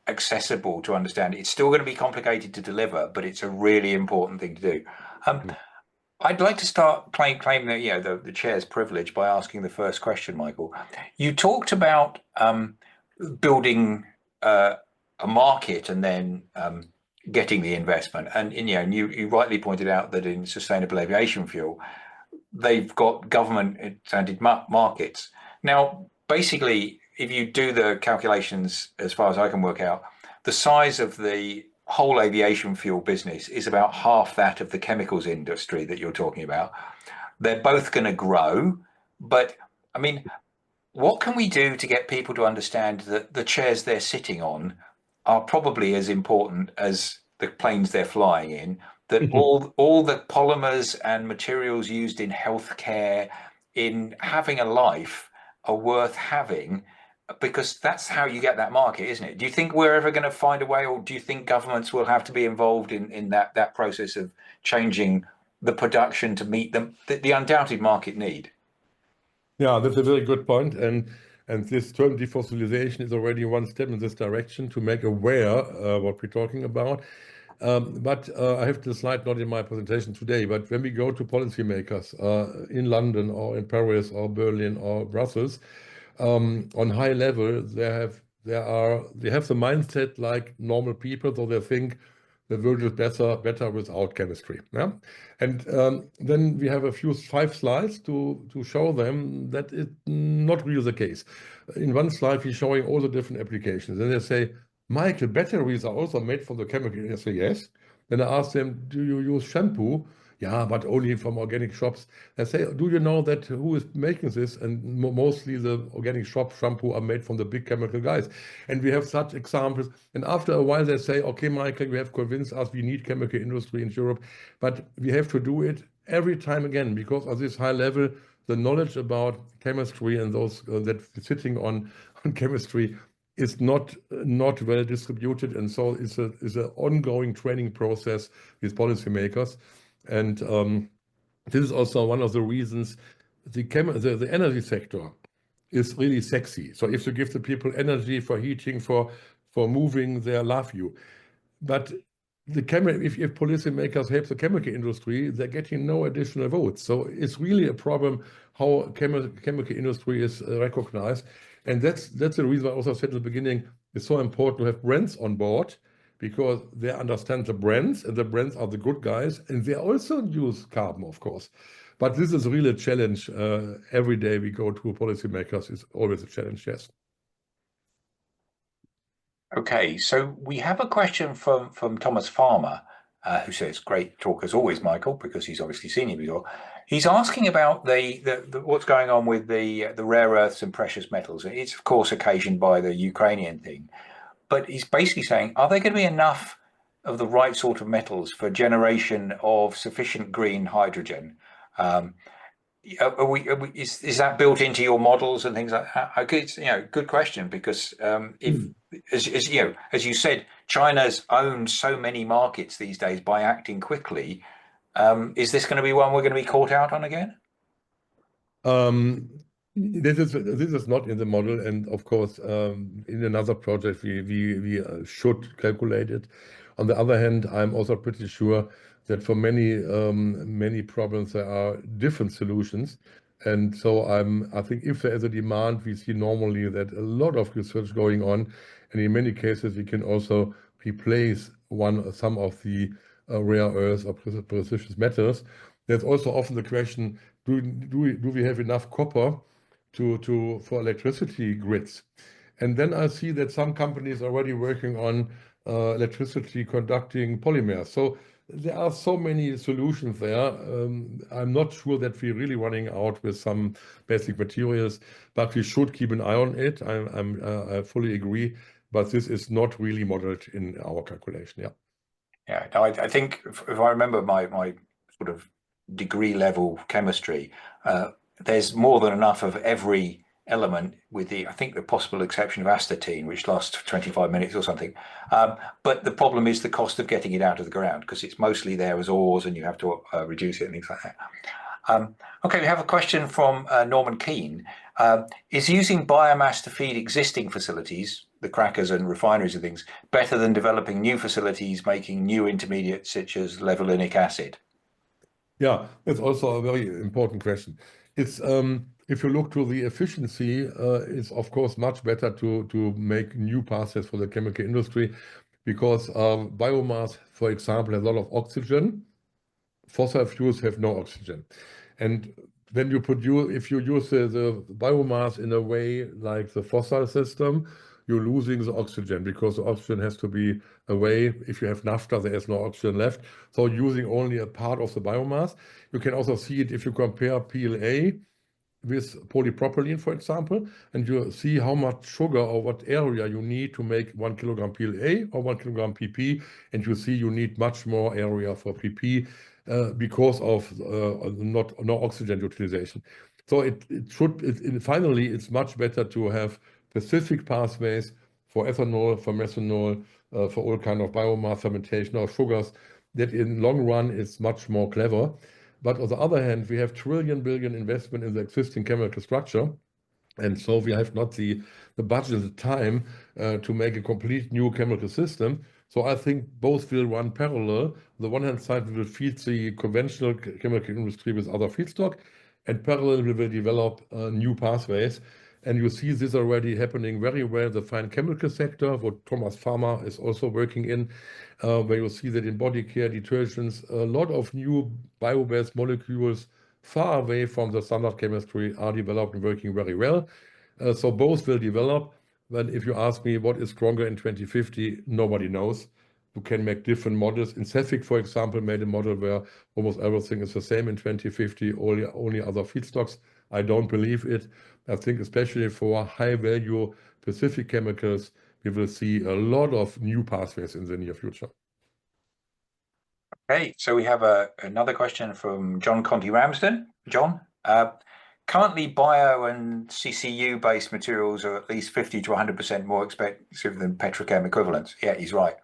accessible to understand. It's still going to be complicated to deliver, but it's a really important thing to do. I'd like to start claim that the chair's privilege by asking the first question, Michael. You talked about building a market and then getting the investment, and you rightly pointed out that in sustainable aviation fuel, they've got government-funded markets. Now, basically, if you do the calculations, as far as I can work out, the size of the whole aviation fuel business is about half that of the chemicals industry that you're talking about. They're both going to grow, but I mean, what can we do to get people to understand that the chairs they're sitting on are probably as important as the planes they're flying in, that all the polymers and materials used in healthcare, in having a life, are worth having, because that's how you get that market, isn't it? Do you think we're ever going to find a way, or do you think governments will have to be involved in that process of changing the production to meet the undoubted market need? Yeah, that's a very good point. And this term defossilization is already one step in this direction to make aware what we're talking about. But I have the slide not in my presentation today, but when we go to policymakers in London or in Paris or Berlin or Brussels, on high level, they have the mindset like normal people, so they think the world is better without chemistry. Yeah, and then we have 5 slides to show them that it's not really the case. In one slide, we're showing all the different applications, and they say, Michael, batteries are also made from the chemical industry. Yes. Then I ask them, do you use shampoo? Yeah, but only from organic shops. I say, do you know that who is making this? And mostly the organic shop shampoo are made from the big chemical guys. And we have such examples. And after a while, they say, okay, Michael, you have convinced us we need chemical industry in Europe, but we have to do it every time again, because of this high level, the knowledge about chemistry and those that sitting on chemistry is not well distributed, and so it's an ongoing training process with policymakers. And this is also one of the reasons the energy sector is really sexy. So if you give the people energy for heating, for moving, they love you. But if policymakers help the chemical industry, they're getting no additional votes. So it's really a problem how chemical industry is recognized. And that's the reason I also said at the beginning, it's so important to have brands on board, because they understand the brands, and the brands are the good guys, and they also use carbon, of course. But this is really a challenge. Every day we go to policymakers is always a challenge, yes. Okay, so we have a question from Thomas Farmer, who says, great talk as always, Michael, because he's obviously seen you before. He's asking about what's going on with the rare earths and precious metals. It's, of course, occasioned by the Ukrainian thing. But he's basically saying, are there going to be enough of the right sort of metals for generation of sufficient green hydrogen? Is that built into your models and things like that? It's, good question, because as you said, China's owned so many markets these days by acting quickly. Is this going to be one we're going to be caught out on again? This is not in the model, and of course, in another project we should calculate it. On the other hand, I'm also pretty sure that for many problems there are different solutions, and so I think if there is a demand, we see normally that a lot of research going on, and in many cases we can also replace some of the rare earths or precious metals. There's also often the question, do we have enough copper for electricity grids? And then I see that some companies are already working on electricity conducting polymers. So there are so many solutions there. I'm not sure that we're really running out with some basic materials, but we should keep an eye on it. I fully agree, but this is not really modeled in our calculation. Yeah. Yeah, no, I think if I remember my sort of degree level chemistry, there's more than enough of every element, with I think the possible exception of astatine, which lasts 25 minutes or something. But the problem is the cost of getting it out of the ground, because it's mostly there as ores and you have to reduce it and things like that. Okay, we have a question from Norman Keane. Is using biomass to feed existing facilities, the crackers and refineries and things, better than developing new facilities, making new intermediates such as levulinic acid? Yeah, it's also a very important question. It's if you look to the efficiency, it's of course much better to make new pathways for the chemical industry, because biomass, for example, has a lot of oxygen. Fossil fuels have no oxygen, and when you if you use the biomass in a way like the fossil system, you're losing the oxygen, because the oxygen has to be away. If you have naphtha, there is no oxygen left. So using only a part of the biomass. You can also see it if you compare PLA with polypropylene, for example, and you see how much sugar or what area you need to make 1 kilogram PLA or 1 kilogram PP, and you see you need much more area for PP because of no oxygen utilization. So finally, it's much better to have specific pathways for ethanol, for methanol, for all kind of biomass fermentation or sugars, that in long run is much more clever. But on the other hand, we have billion investment in the existing chemical structure. And so we have not the budget, the time to make a complete new chemical system. So I think both will run parallel. On the one hand side, we will feed the conventional chemical industry with other feedstock, and parallel we will develop new pathways. And you see this already happening very well, the fine chemical sector, what Thomas Farmer is also working in, where you see that in body care, detergents, a lot of new bio-based molecules far away from the standard chemistry are developed and working very well. So both will develop. But if you ask me what is stronger in 2050, nobody knows. You can make different models. In Cefic, for example, made a model where almost everything is the same in 2050, only other feedstocks. I don't believe it. I think especially for high value specific chemicals, we will see a lot of new pathways in the near future. Okay, so we have another question from John Conti Ramsden. John, currently bio and CCU based materials are at least 50 to 100% more expensive than petrochem equivalents. Yeah, he's right.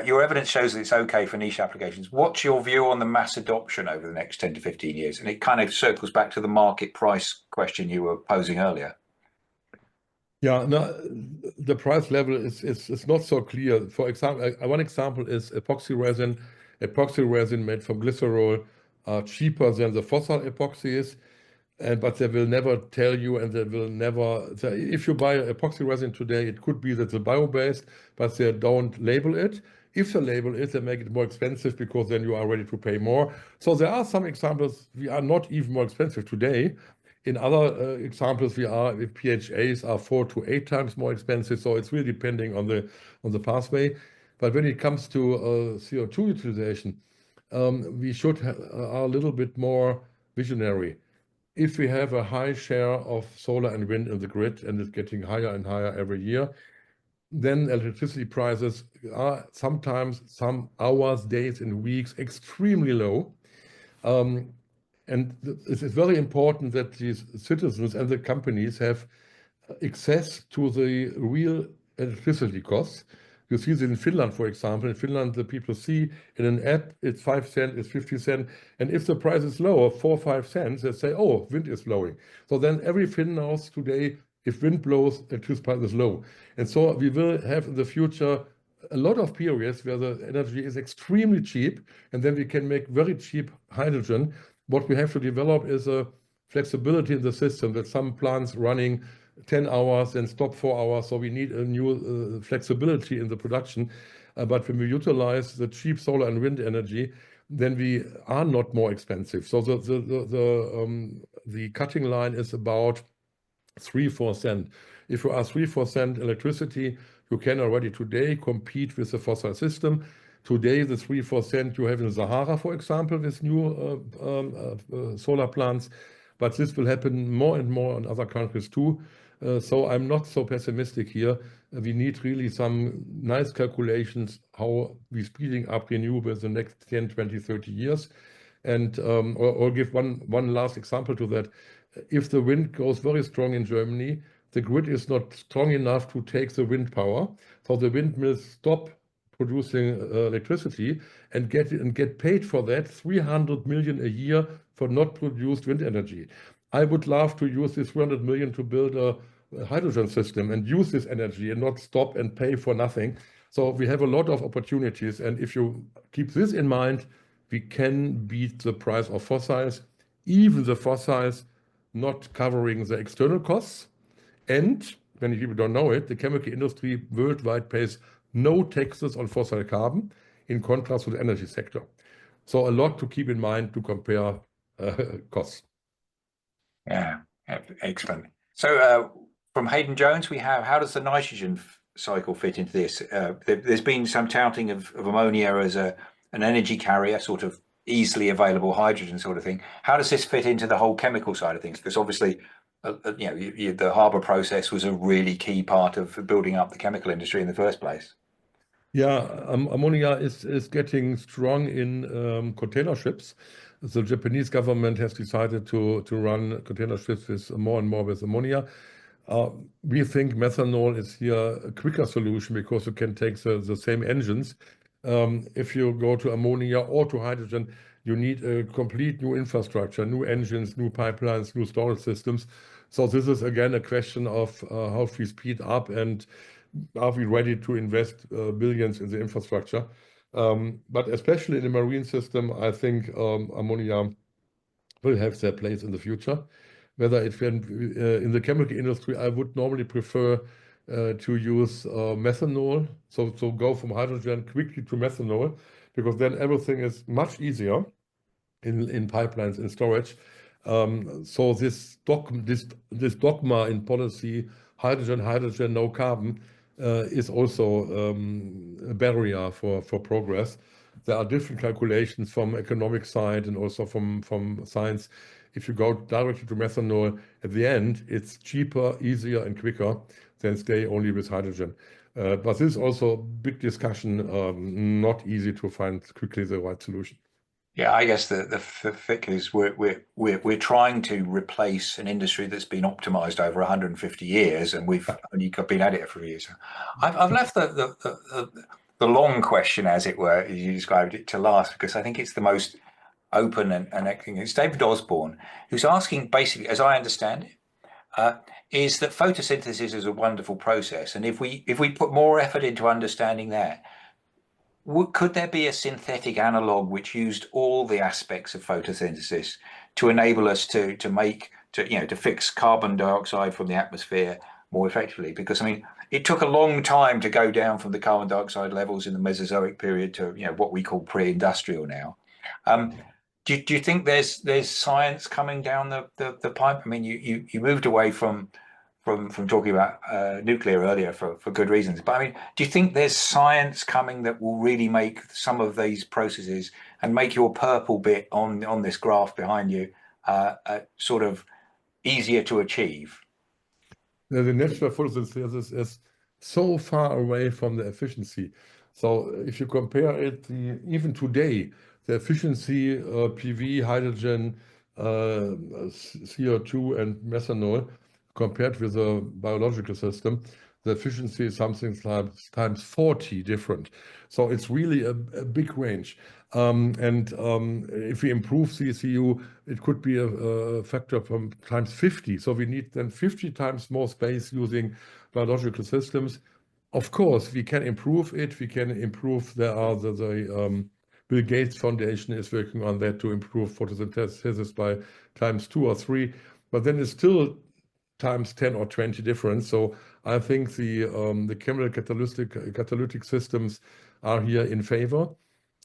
Your evidence shows that it's okay for niche applications. What's your view on the mass adoption over the next 10 to 15 years? And it kind of circles back to the market price question you were posing earlier. Yeah, no, the price level is not so clear. For example, one example is epoxy resin. Epoxy resin made from glycerol are cheaper than the fossil epoxies, but they will never tell you, and they will never. If you buy epoxy resin today, it could be that it's bio-based, but they don't label it. If they label it, they make it more expensive, because then you are ready to pay more. So there are some examples we are not even more expensive today. In other examples, if PHAs are 4 to 8 times more expensive. So it's really depending on the pathway. But when it comes to CO2 utilization, we should are a little bit more visionary. If we have a high share of solar and wind in the grid, and it's getting higher and higher every year, then electricity prices are sometimes some hours, days, and weeks extremely low. And it's very important that these citizens and the companies have access to the real electricity costs. You see this in Finland, for example. In Finland, the people see in an app, it's 5 cents, it's 50 cents. And if the price is lower, 4 or 5 cents, they say, oh, wind is blowing. So then every Finn knows today, if wind blows, electricity price is low. And so we will have in the future a lot of periods where the energy is extremely cheap, and then we can make very cheap hydrogen. What we have to develop is a flexibility in the system, that some plants running 10 hours and stop 4 hours. So we need a new flexibility in the production. But when we utilize the cheap solar and wind energy, then we are not more expensive. So the cutting line is about 3-4 cents. If you are 3-4 cents electricity, you can already today compete with the fossil system. Today, the 3-4 cents you have in the Sahara, for example, with new solar plants, but this will happen more and more in other countries too. So I'm not so pessimistic here. We need really some nice calculations how we're speeding up renewables in the next 10, 20, 30 years. And or give one last example to that. If the wind goes very strong in Germany, the grid is not strong enough to take the wind power. So the windmills stop producing electricity and get paid for that 300 million a year for not produced wind energy. I would love to use this 300 million to build a hydrogen system and use this energy and not stop and pay for nothing. So we have a lot of opportunities. And if you keep this in mind, we can beat the price of fossils, even the fossils not covering the external costs. And many people don't know it, the chemical industry worldwide pays no taxes on fossil carbon, in contrast to the energy sector. So a lot to keep in mind to compare costs. Yeah, excellent. So from Hayden Jones, we have, how does the nitrogen cycle fit into this? There's been some touting of ammonia as an energy carrier, sort of easily available hydrogen sort of thing. How does this fit into the whole chemical side of things? Because obviously, the Haber process was a really key part of building up the chemical industry in the first place. Yeah, ammonia is getting strong in container ships. The Japanese government has decided to run container ships with more and more with ammonia. We think methanol is here a quicker solution because you can take the same engines. If you go to ammonia or to hydrogen, you need a complete new infrastructure, new engines, new pipelines, new storage systems. So this is again a question of how we speed up and are we ready to invest billions in the infrastructure. But especially in the marine system, I think ammonia will have their place in the future. Whether it can in the chemical industry, I would normally prefer to use methanol. So go from hydrogen quickly to methanol, because then everything is much easier in pipelines and storage. So this dogma in policy, hydrogen, no carbon, is also a barrier for progress. There are different calculations from economic side and also from science. If you go directly to methanol, at the end, it's cheaper, easier, and quicker than stay only with hydrogen. But this is also a big discussion, not easy to find quickly the right solution. Yeah, I guess the thick is we're trying to replace an industry that's been optimized over 150 years, and we've only been at it for a few years. I've left the long question, as it were, as you described it, to last, because I think it's the most open and it's David Osborne, who's asking, basically, as I understand it, is that photosynthesis is a wonderful process, and if we put more effort into understanding that, could there be a synthetic analog which used all the aspects of photosynthesis to enable us to fix carbon dioxide from the atmosphere more effectively? Because I mean, it took a long time to go down from the carbon dioxide levels in the Mesozoic period to what we call pre-industrial now. Do you think there's science coming down the pipe? I mean, you moved away from talking about nuclear earlier for good reasons, but I mean, do you think there's science coming that will really make some of these processes and make your purple bit on this graph behind you sort of easier to achieve? The natural photosynthesis is so far away from the efficiency. So if you compare it, even today, the efficiency PV, hydrogen, CO2, and methanol, compared with a biological system, the efficiency is something times 40 different. So it's really a big range. If we improve CCU, it could be a factor from times 50. So we need then 50 times more space using biological systems. Of course, we can improve it. We can improve. There are the Bill Gates Foundation is working on that to improve photosynthesis by times 2 or 3. But then it's still times 10 or 20 difference. So I think the chemical catalytic systems are here in favor.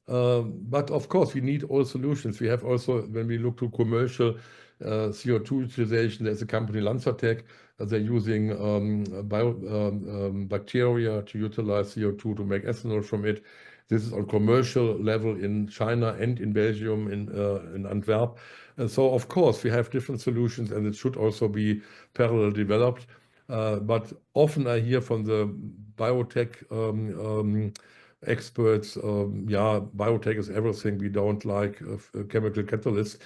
But of course, we need all solutions. We have also, when we look to commercial CO2 utilization, there's a company, Lanzatech, they're using bacteria to utilize CO2 to make ethanol from it. This is on commercial level in China and in Belgium, in Antwerp. And so, of course, we have different solutions, and it should also be parallel developed. But often I hear from the biotech experts, yeah, biotech is everything. We don't like chemical catalysts.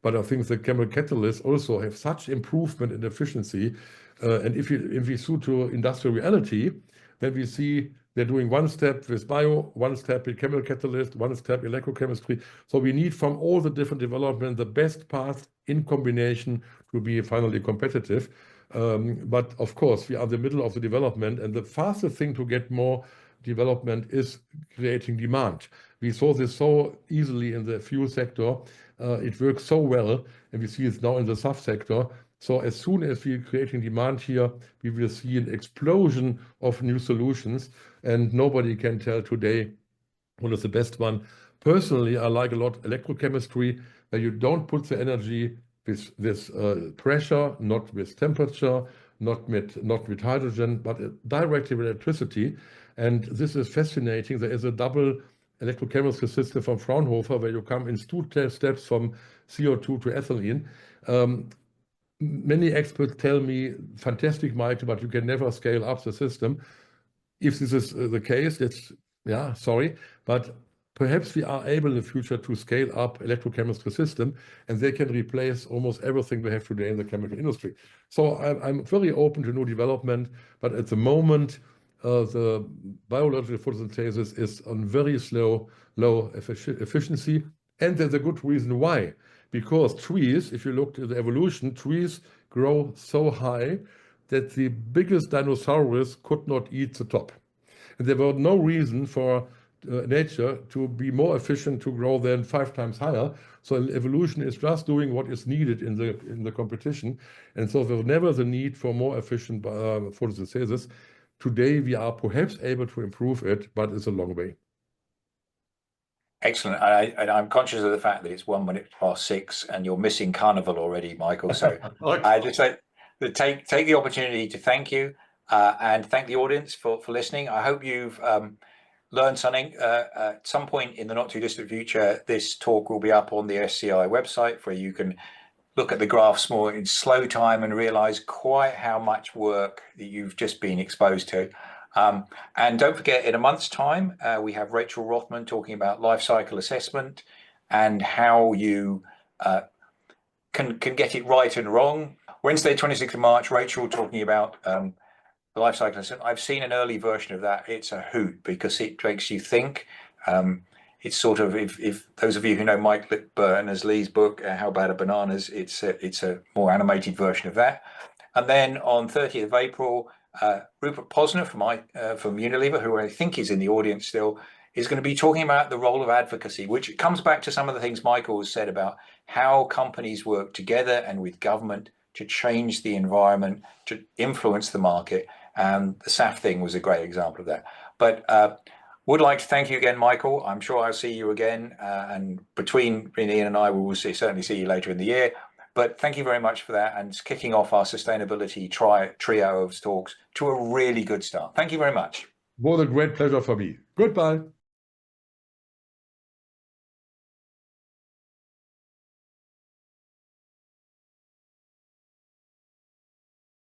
But I think the chemical catalysts also have such improvement in efficiency. And if we suit to industrial reality, then we see they're doing one step with bio, one step with chemical catalyst, one step electrochemistry. So we need from all the different development the best path in combination to be finally competitive. But of course, we are in the middle of the development, and the fastest thing to get more development is creating demand. We saw this so easily in the fuel sector. It works so well, and we see it now in the SAF sector. So as soon as we're creating demand here, we will see an explosion of new solutions, and nobody can tell today what is the best one. Personally, I like a lot electrochemistry, where you don't put the energy with pressure, not with temperature, not with hydrogen, but directly with electricity. And this is fascinating. There is a double electrochemistry system from Fraunhofer, where you come in 2 steps from CO2 to ethylene. Many experts tell me, fantastic, Michael, but you can never scale up the system. If this is the case, yeah, sorry, but perhaps we are able in the future to scale up electrochemistry system, and they can replace almost everything we have today in the chemical industry. So I'm very open to new development, but at the moment, the biological photosynthesis is on very low efficiency, and there's a good reason why. Because trees, if you look at the evolution, trees grow so high that the biggest dinosaurs could not eat the top. And there was no reason for nature to be more efficient to grow than 5 times higher. So evolution is just doing what is needed in the competition. And so there was never the need for more efficient photosynthesis. Today, we are perhaps able to improve it, but it's a long way. Excellent. I'm conscious of the fact that it's 1 minute past 6 and you're missing Carnival already, Michael. So Okay. I just like to take the opportunity to thank you and thank the audience for listening. I hope you've learned something. At some point in the not too distant future, this talk will be up on the SCI website, where you can look at the graphs more in slow time and realize quite how much work that you've just been exposed to. And don't forget, in a month's time, we have Rachel Rothman talking about life cycle assessment and how you can get it right and wrong. Wednesday, 26th of March, Rachel talking about the life cycle assessment. I've seen an early version of that. It's a hoot because it makes you think. It's sort of, if those of you who know Mike Berners-Lee's book, How Bad Are Bananas, it's a more animated version of that. And then on 30th of April, Rupert Posner from Unilever, who I think is in the audience still, is going to be talking about the role of advocacy, which comes back to some of the things Michael has said about how companies work together and with government to change the environment, to influence the market. And the SAF thing was a great example of that. But would like to thank you again, Michael. I'm sure I'll see you again. And between Ian and I, we will certainly see you later in the year. But thank you very much for that, and kicking off our sustainability trio of talks to a really good start. Thank you very much. What a great pleasure for me. Goodbye.